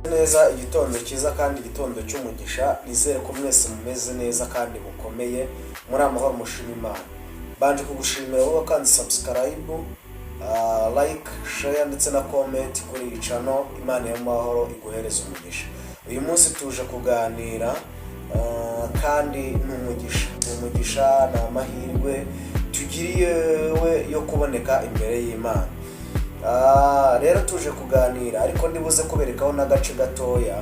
neza igitondo cyiza kandi igitondo cy'umugisha nizere ko mwese mumeze neza kandi mukomeye muri amahoro mushima Imana. Banje kugushimira wowe kandi subscribe, like, share ndetse na comment kuri iyi channel. Imana y'amahoro iguhereza umugisha. Uyu munsi tuje kuganira kandi n'umugisha na amahirwe tugiriye yo kuboneka imbere y'Imana. Rero tuje kuganira ariko ndibuze kuberekaho n'agace gatoya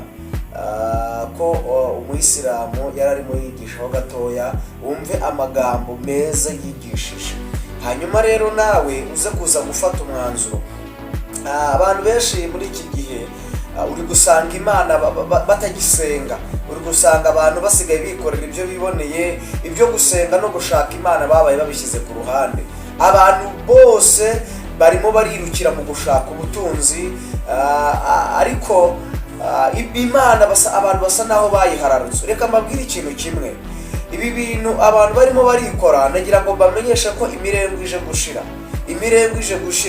ko umuyisilamu yararimo yigishaho gatoya wumve amagambo meza yigishije, hanyuma rero nawe uze kuza gufata umwanzuro. Abantu benshi muri iki gihe uri gusanga Imana batagisenga, uri gusanga abantu basigaye bikorera ibyo biboneye, ibyo gusenga no gushaka Imana babaye babishyize ku ruhande. Abantu bose barimo barirukira mu gushaka ubutunzi, ariko Imana abantu basa naho bayihararutse. Reka mbabwire ikintu kimwe, ibi bintu abantu barimo barikora nagira ngo bamenyeshe ko imirengo ije gushira.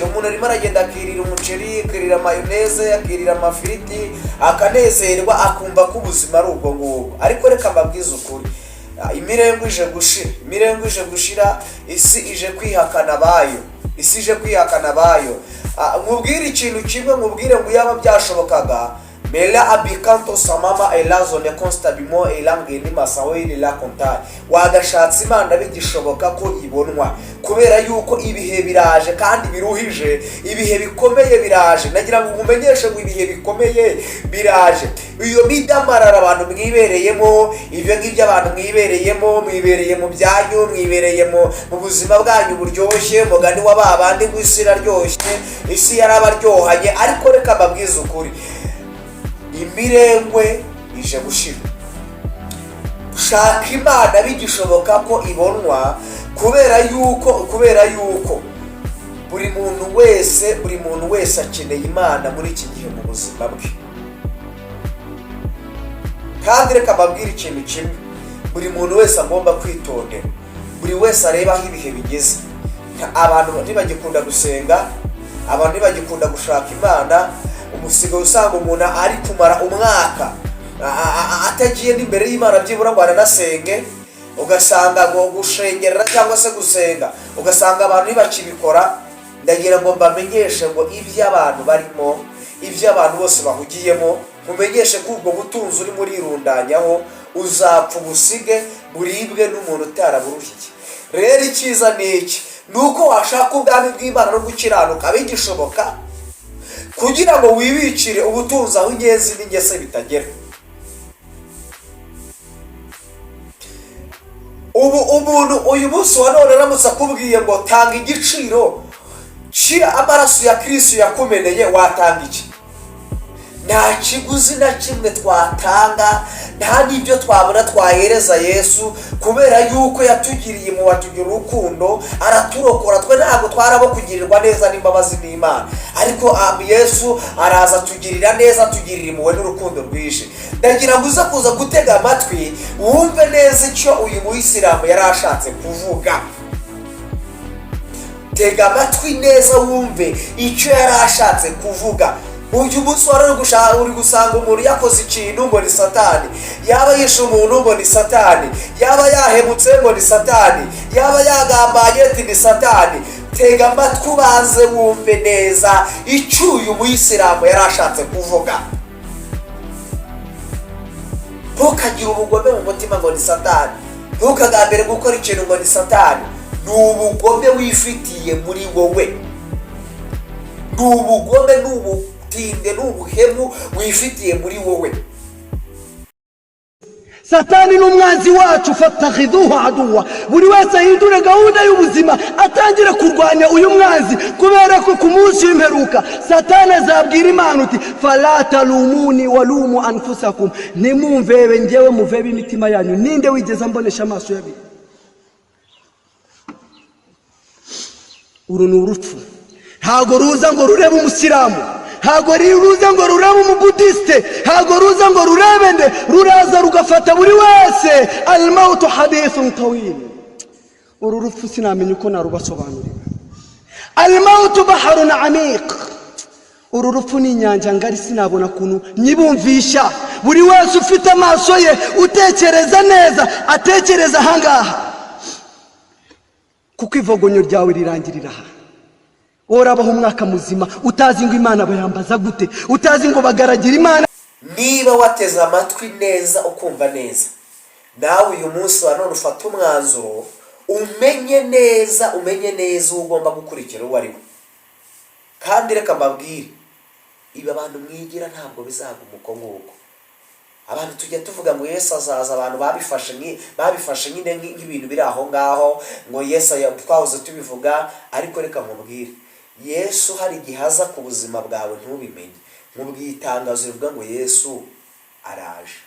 Umuntu arimo aragenda akirira umuceri, akirira mayoneze, akirira amafiriti, akanezerwa akumva ko ubuzima ari ubwo ngubwo. Ariko reka mbabwize ukuri, imirengo ije gushira, isi ije kwihakana bayo. Nkubwire ikintu kimwe, nkubwire ngo yaba byashobokaga mela abikanto samama elazo ne constabimo elangeni masawe la kontai wagashatse Imana bigishoboka ko ibonwa, kubera yuko ibihe biraje kandi biruhije, ibihe bikomeye biraje. Nagira ngo umenyeshe ngo ibihe bikomeye biraje. Iyo midamarara abantu mwibereyemo, ibyo ngibyo abantu mwibereye mu byanyu, mwibereye mu buzima bwanyu buryoshye, mugani wa babandi ngo isi iraryoshye, isi yarabaryohanye. Ariko reka mbabwize ukuri, imirengwe ije gushira. Shaka Imana bigishoboka ko ibonwa, kubera yuko buri muntu wese akeneye Imana muri iki gihe mu buzima bwe. Kandi reka mbabwire ikintu kimwe, buri muntu wese agomba kwitondera, buri wese areba aho ibihe bigeze. Abantu ntibagikunda gusenga, abantu ntibagikunda gushaka Imana. Umusigaye usanga umuntu ari kumara umwaka atagiye n'imbere y'Imana byibura ngo aranasenge, ugasanga ngo gushengerera cyangwa se gusenga ugasanga abantu ntibakibikora. Ndagira ngo mbamenyeshe ngo ibyo abantu barimo, ibyo abantu bose bahugiyemo, mumenyeshe ko ubwo butunzi uri muri irundanyaho uzapfa ubusige buribwe n'umuntu utaraburuhiye. Rero icyiza ni iki, nuko washaka ubwami bw'Imana no gukiranuka bigishoboka, kugira ngo wibicire ubutunzi aho inyenzi n'ingese bitagera. Umuntu uyu munsi wa none aramutse akubwiye ngo tanga igiciro amaraso ya Kristo yakumeneye, watanga iki? Nta kiguzi na kimwe twatanga, nta n'ibyo twabona twahereza Yesu, kubera yuko yatugiriye mu watugira urukundo, araturokora. Twe ntabwo twarabo kugirirwa neza n'imbabazi n'Imana, ariko Yesu araza atugirira neza, atugirira impuhwe n'urukundo rwinshi. Ndagira ngo uze kuza gutega amatwi wumve neza icyo uyu muyisilamu yari ashatse kuvuga. Tega amatwi neza wumve icyo yari ashatse kuvuga. Uyu munsi uri gusanga umuntu yakoze ikintu ngo ni Satani, yaba yishe umuntu ngo ni Satani, yaba yahemutse ngo ni Satani, yaba yagambanye ni Satani. Tega amatwi ubanze wumve neza icyo uyu muyisilamu yari ashatse kuvuga. Ntukagire ubugome mu mutima ngo ni Satani, ntukagambire gukora ikintu ngo ni Satani. Ni ubugome wifitiye muri wowe, ni ubugome, n'ubutinde, n'ubuhemu wifitiye muri wowe. Satani n'umwanzi wacu, fatakhiduhu aduwa. Buri wese ahindure gahunda y'ubuzima, atangire kurwanya uyu mwanzi, kubera ko ku munsi w'imperuka Satani azabwira Imana uti fala talumuni walumu anfusakum, nimumvebe njyewe muvebe imitima yanyu. Ninde wigeze mbonesha amaso yabi? Uru ni urupfu. Ntago ruza ngo rurebe umusilamu, ntago ruza ngo rurebe umubudiste, ntago ruza ngo rurebe nde, ruraza rugafata buri wese. Al-mautu hadithun tawil. Uru rupfu sinamenye uko narubasobanurira. Al-mautu bahrun amiq. uru rupfu ni inyanja ngari sinabona kuntu nyibumvisha. Buri wese ufite amaso ye utekereza neza atekereza ahangaha, kuko ivogonyo ryawe rirangirira aha. Orabaho umwaka muzima utazi ngo Imana bayambaza gute, utazi ngo bagaragira Imana. Niba wateze amatwi neza ukumva neza, nawe uyu munsi wa none ufata umwanzuro, umenye neza ugomba gukurikira uwo ari we. Kandi reka mbabwire, ibi abantu mwigira ntabwo bizaguma uko nguko. Abantu tujya tuvuga ngo Yesu azaza, abantu babifashe nyine nk'ibintu biri aho ngaho, ngo Yesu twahoze tubivuga. Ariko reka mubwire, Yesu hari igihe aza ku buzima bwawe ntubimenye. Mubwiye itangazo rivuga ngo Yesu araje.